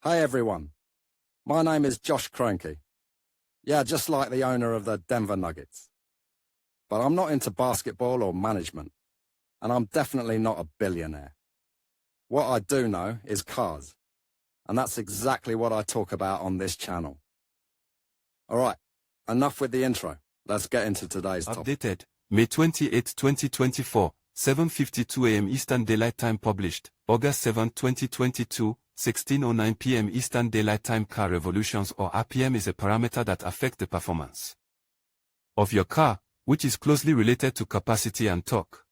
Hey everyone, my name is Josh Kroenke. Yeah, just like the owner of the Denver Nuggets. But I'm not into basketball or management, and I'm definitely not a billionaire. What I do know is cars, and that's exactly what I talk about on this channel. Alright, enough with the intro. Let's get into today's topic. Updated, May 28, 2024, 7:52 a.m. Eastern Daylight Time. Published, August 7, 2022, 16:09 p.m. Eastern Daylight Time. Car revolutions or RPM is a parameter that affects the performance of your car, which is closely related to capacity and torque.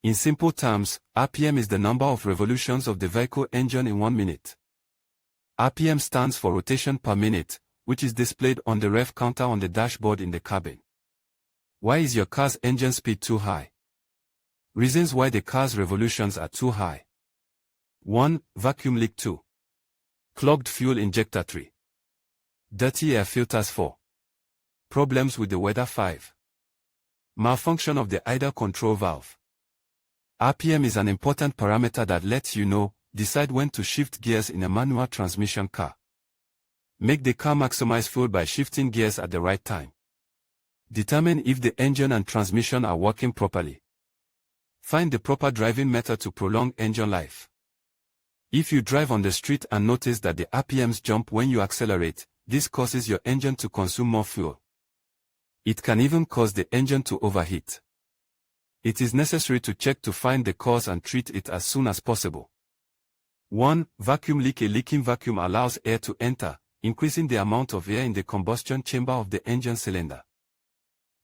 In simple terms, RPM is the number of revolutions of the vehicle engine in 1 minute. RPM stands for rotation per minute, which is displayed on the rev counter on the dashboard in the cabin. Why is your car's engine speed too high? Reasons why the car's revolutions are too high. 1. Vacuum leak. 2. Clogged fuel injector. 3. Dirty air filters. 4. Problems with the weather. 5. Malfunction of the idle control valve. RPM is an important parameter that lets you decide when to shift gears in a manual transmission car. Make the car maximize fuel by shifting gears at the right time. Determine if the engine and transmission are working properly. Find the proper driving method to prolong engine life. If you drive on the street and notice that the RPMs jump when you accelerate, this causes your engine to consume more fuel. It can even cause the engine to overheat. It is necessary to check to find the cause and treat it as soon as possible. 1. Vacuum leak. A leaking vacuum allows air to enter, increasing the amount of air in the combustion chamber of the engine cylinder.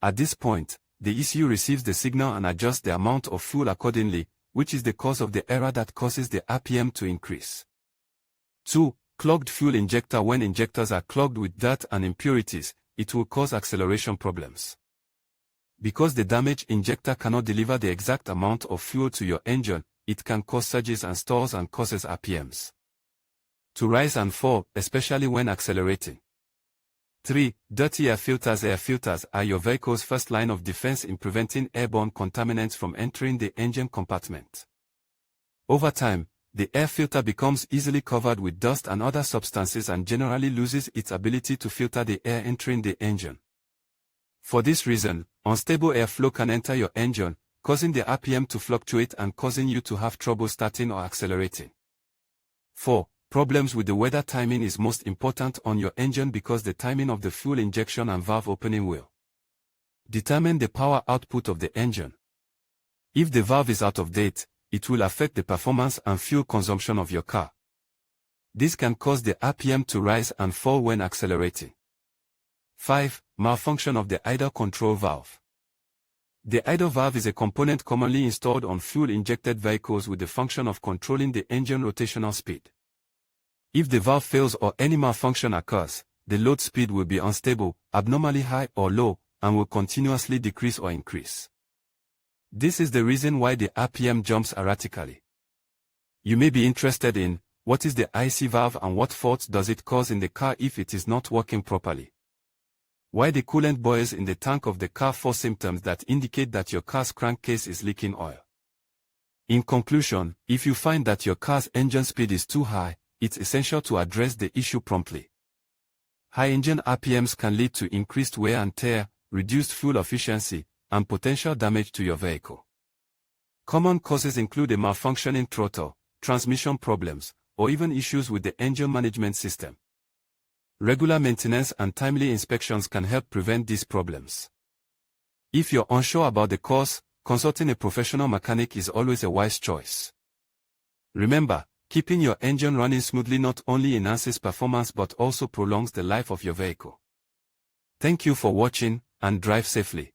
At this point, the ECU receives the signal and adjusts the amount of fuel accordingly, which is the cause of the error that causes the RPM to increase. 2. Clogged fuel injector. When injectors are clogged with dirt and impurities, it will cause acceleration problems. Because the damaged injector cannot deliver the exact amount of fuel to your engine, it can cause surges and stalls and causes RPMs to rise and fall, especially when accelerating. 3. Dirty air filters. Air filters are your vehicle's first line of defense in preventing airborne contaminants from entering the engine compartment. Over time, the air filter becomes easily covered with dust and other substances and generally loses its ability to filter the air entering the engine. For this reason, unstable airflow can enter your engine, causing the RPM to fluctuate and causing you to have trouble starting or accelerating. 4. Problems with the weather. Timing is most important on your engine because the timing of the fuel injection and valve opening will determine the power output of the engine. If the valve is out of date, it will affect the performance and fuel consumption of your car. This can cause the RPM to rise and fall when accelerating. 5. Malfunction of the idle control valve. The idle valve is a component commonly installed on fuel-injected vehicles with the function of controlling the engine rotational speed. If the valve fails or any malfunction occurs, the load speed will be unstable, abnormally high or low, and will continuously decrease or increase. This is the reason why the RPM jumps erratically. You may be interested in, what is the IC valve and what faults does it cause in the car if it is not working properly? Why the coolant boils in the tank of the car? 4 symptoms that indicate that your car's crankcase is leaking oil. In conclusion, if you find that your car's engine speed is too high, it's essential to address the issue promptly. High engine RPMs can lead to increased wear and tear, reduced fuel efficiency, and potential damage to your vehicle. Common causes include a malfunctioning throttle, transmission problems, or even issues with the engine management system. Regular maintenance and timely inspections can help prevent these problems. If you're unsure about the cause, consulting a professional mechanic is always a wise choice. Remember, keeping your engine running smoothly not only enhances performance but also prolongs the life of your vehicle. Thank you for watching, and drive safely.